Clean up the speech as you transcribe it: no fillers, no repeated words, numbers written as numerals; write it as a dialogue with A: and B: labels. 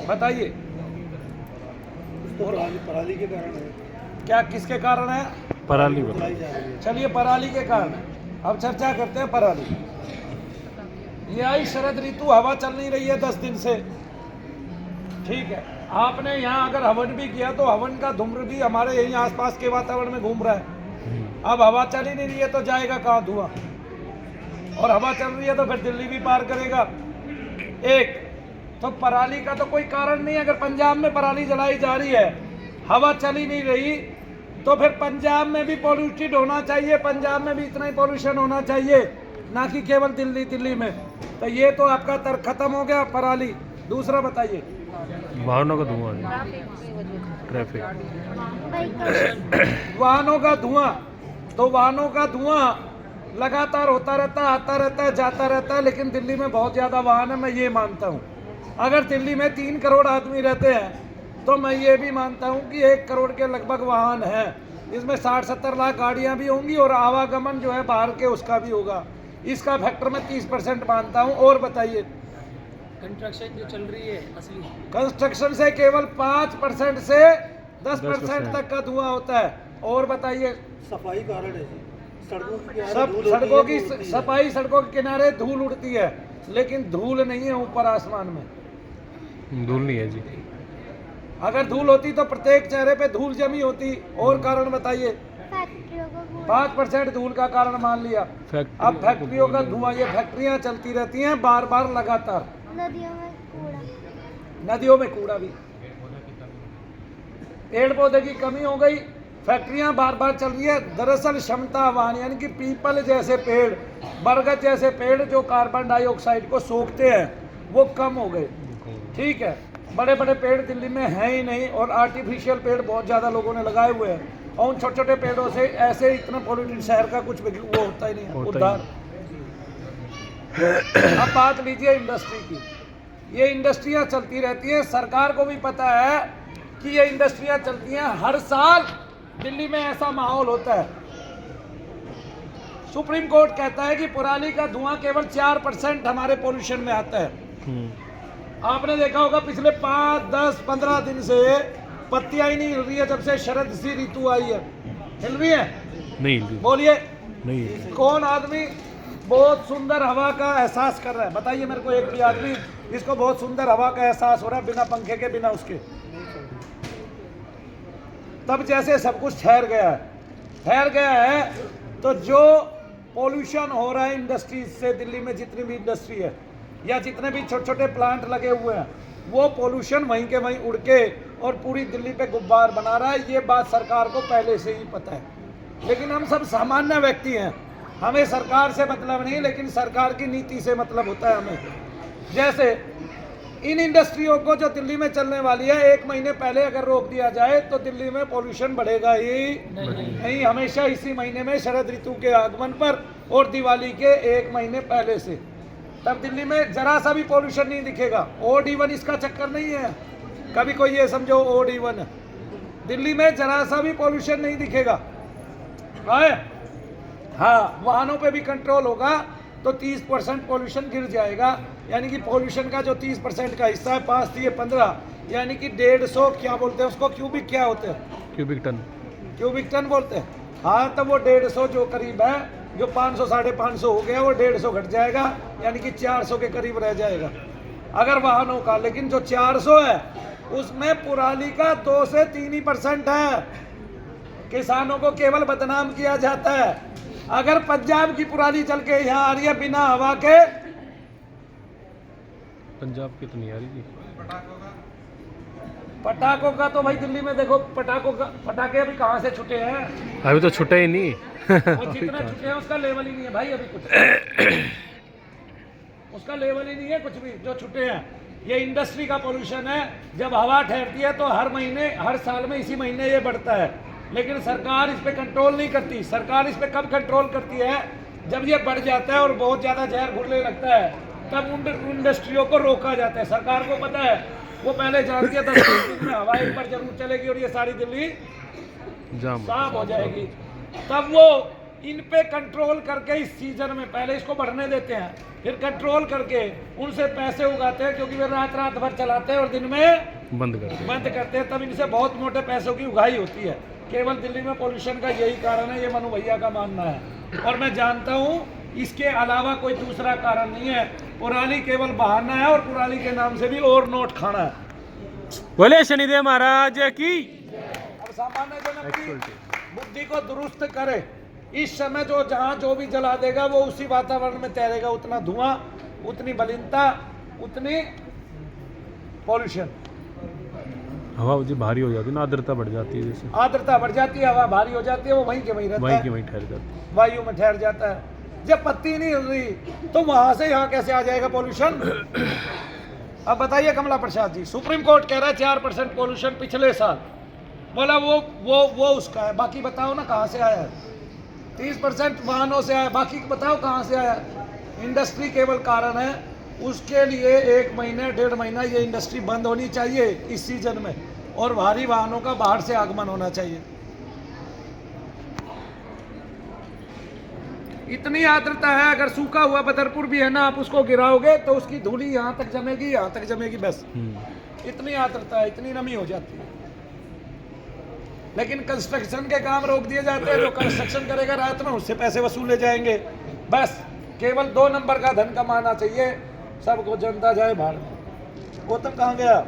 A: बताइए
B: पराली के कारण है।
A: क्या किसके कारण है?
C: पराली
B: जलाई जा रही है।
A: चलिए पराली के कारण है। अब चर्चा करते हैं पराली। ये आई शरद ऋतु, हवा चल नहीं रही है 10 दिन से, ठीक है। आपने यहाँ अगर हवन भी किया तो हवन का धूम्र भी हमारे यहीं आसपास के वातावरण में घूम रहा है। अब हवा चल ही नहीं रही है तो जाएगा कहाँ धुआं? और हवा चल रही है तो फिर दिल्ली भी पार करेगा। एक तो पराली का तो कोई कारण नहीं। अगर पंजाब में पराली जलाई जा रही है, हवा चल ही नहीं रही, तो फिर पंजाब में भी पॉल्यूटेड होना चाहिए, पंजाब में भी इतना ही पॉल्यूशन होना चाहिए, ना कि केवल दिल्ली में। तो ये तो आपका तर्क खत्म हो गया पराली। दूसरा बताइए।
C: वाहनों का धुआं, ट्रैफिक,
A: वाहनों का धुआं, तो वाहनों का धुआं लगातार होता रहता है, आता रहता है, जाता रहता है, लेकिन दिल्ली में बहुत ज़्यादा वाहन है, मैं ये मानता हूँ। अगर दिल्ली में 3 करोड़ आदमी रहते हैं तो मैं ये भी मानता हूँ कि 1 करोड़ के लगभग वाहन हैं। इसमें 60-70 लाख गाड़ियाँ भी होंगी और आवागमन जो है बाहर के उसका भी होगा। इसका फैक्टर मैं 30% मानता हूँ। और बताइए।
D: कंस्ट्रक्शन जो चल रही है असली,
A: कंस्ट्रक्शन से केवल 5% से 10% तक का धुआं होता है। और बताइए।
B: सफाई कारण है जी। सड़कों की
A: सड़कों की सफाई, सड़कों के किनारे धूल उड़ती है, लेकिन धूल नहीं है ऊपर आसमान में।
C: धूल नहीं है जी।
A: अगर धूल होती तो प्रत्येक चेहरे पे धूल जमी होती। और कारण बताइए। 5% धूल का कारण मान लिया। अब फैक्ट्रियों का धुआं, ये फैक्ट्रियां चलती रहती हैं बार बार लगातार। नदियों में कूड़ा भी, पेड़ पौधे की कमी हो गई, फैक्ट्रियां बार बार चल रही है। दरअसल क्षमतावान यानी कि पीपल जैसे पेड़, बरगद जैसे पेड़ जो कार्बन डाइऑक्साइड को सोखते हैं, वो कम हो गए, ठीक है। बड़े बड़े पेड़ दिल्ली में हैं ही नहीं, और आर्टिफिशियल पेड़ बहुत ज़्यादा लोगों ने लगाए हुए हैं, और उन छोटे छोटे पेड़ों से ऐसे इतना पॉल्यूटेड शहर का कुछ वो होता ही नहीं है, उद्धार। अब बात लीजिए इंडस्ट्री की। ये इंडस्ट्रियां चलती रहती हैं, सरकार को भी पता है कि ये इंडस्ट्रियां चलती हैं। हर साल दिल्ली में ऐसा माहौल होता है। सुप्रीम कोर्ट कहता है कि पराली का धुआं केवल 4% हमारे पोल्यूशन में आता है। आपने देखा होगा पिछले 5, 10, 15 दिन से पत्तियां ही नहीं हिल रही है जब से शरद सी ऋतु आई है। हिल रही है?
C: नहीं,
A: बोलिए।
C: नहीं।
A: कौन आदमी बहुत सुंदर हवा का एहसास कर रहा है? बताइए मेरे को एक भी आदमी जिसको बहुत सुंदर हवा का एहसास हो रहा है बिना पंखे के, बिना उसके। तब जैसे सब कुछ ठहर गया है। तो जो पोल्यूशन हो रहा है इंडस्ट्रीज से, दिल्ली में जितनी भी इंडस्ट्री है या जितने भी छोटे छोटे प्लांट लगे हुए हैं, वो पोल्यूशन वहीं के वहीं उड़ के और पूरी दिल्ली पे गुब्बार बना रहा है। ये बात सरकार को पहले से ही पता है, लेकिन हम सब सामान्य व्यक्ति हैं, हमें सरकार से मतलब नहीं, लेकिन सरकार की नीति से मतलब होता है हमें। जैसे इन इंडस्ट्रियों को जो दिल्ली में चलने वाली है, 1 महीने पहले अगर रोक दिया जाए तो दिल्ली में पॉल्यूशन बढ़ेगा ही नहीं। हमेशा इसी महीने में शरद ऋतु के आगमन पर और दिवाली के 1 महीने पहले से, तब दिल्ली में जरा सा भी पॉल्यूशन नहीं दिखेगा। ओड इवन इसका चक्कर नहीं है, कभी कोई ये समझो ओड इवन है। दिल्ली में जरा सा भी पॉल्यूशन नहीं दिखेगा। हाँ, वाहनों पे भी कंट्रोल होगा तो 30% पॉल्यूशन गिर जाएगा। यानी कि पॉल्यूशन का जो 30% का हिस्सा है, 5 दिए 15, यानी कि 150, क्या बोलते हैं उसको, क्यूबिक, क्या होते हैं, क्यूबिक टन बोलते हैं। हाँ, तब वो 150 जो करीब है, जो 500 550 हो गया, वो 150 घट जाएगा, यानी कि 400 के करीब रह जाएगा अगर वाहनों का। लेकिन जो 400 है उसमें पराली का 2 से 3% है। किसानों को केवल बदनाम किया जाता है। अगर पंजाब की पराली चल के यहाँ आ रही है बिना हवा के,
C: पंजाब की तो नहीं आ रही जी।
A: पटाखों का तो भाई दिल्ली में देखो, पटाखे अभी कहाँ से छुटे हैं?
C: अभी तो छुटे ही नहीं।
A: वो जितना छुटे हैं उसका लेवल ही नहीं है भाई, अभी कुछ उसका लेवल ही नहीं है कुछ भी जो छुटे हैं। ये इंडस्ट्री का पोल्यूशन है। जब हवा ठहरती है तो हर महीने, हर साल में इसी महीने ये बढ़ता है, लेकिन सरकार इस पे कंट्रोल नहीं करती। सरकार इस पे कब कंट्रोल करती है? जब ये बढ़ जाता है और बहुत ज़्यादा जहर घुलने लगता है, तब उन इंडस्ट्रियों को रोका जाता है। सरकार को पता है, वो पहले जानती है 10 दिन में हवा एक बार जरूर चलेगी और ये सारी दिल्ली साफ हो जाएगी। तब वो इन पे कंट्रोल करके इस सीजन में पहले इसको बढ़ने देते हैं, फिर कंट्रोल करके उनसे पैसे उगाते हैं, क्योंकि वे रात रात भर चलाते हैं और दिन में
C: बंद कर दिया।
A: बंद करते हैं, तब इनसे बहुत मोटे पैसों की उगाही होती है। केवल दिल्ली में पोल्यूशन का यही कारण है, ये मनु भैया का मानना है, और मैं जानता हूँ इसके अलावा कोई दूसरा कारण नहीं है। पुरानी केवल बहाना है, और पुरानी के नाम से भी और नोट खाना है।
C: बोले शनिदेव महाराज की।
A: अब सामान्य जन की बुद्धि को दुरुस्त करे। इस समय जो जहाँ जो भी जला देगा वो उसी वातावरण में तैरेगा, उतना धुआं, उतनी मलिनता, उतनी पॉल्यूशन।
C: हवा जी भारी हो जाती है ना, आर्द्रता बढ़ जाती है, जैसे
A: आर्द्रता बढ़ जाती है, हवा भारी हो जाती है, वो वहीं के वहीं रहता
C: वहीं
A: है,
C: की वहीं ठहर जाती है।
A: वायु में ठहर जाता है। जब पत्ती नहीं हिल रही तो वहां से यहाँ कैसे आ जाएगा पॉल्यूशन? अब बताइए कमला प्रसाद जी, सुप्रीम कोर्ट कह रहा है 4% पॉल्यूशन पिछले साल, बोला वो उसका है, बाकी बताओ ना कहाँ से आया है? 30% वाहनों से आया, बाकी बताओ कहाँ से आया? इंडस्ट्री केवल कारण है। उसके लिए 1 महीने 1.5 महीना ये इंडस्ट्री बंद होनी चाहिए इस सीजन में, और भारी वाहनों का बाहर से आगमन होना चाहिए। इतनी आर्द्रता है, अगर सूखा हुआ बदरपुर भी है ना, आप उसको गिराओगे तो उसकी धूली यहाँ तक जमेगी, यहाँ तक जमेगी, बस इतनी आर्द्रता है, इतनी नमी हो जाती है। लेकिन कंस्ट्रक्शन के काम रोक दिए जाते हैं, जो कंस्ट्रक्शन करेगा रात में उससे पैसे वसूले जाएंगे। बस केवल 2 नंबर का धन कमाना चाहिए सबको, जनता जाए बाहर में। गौतम कहाँ गया?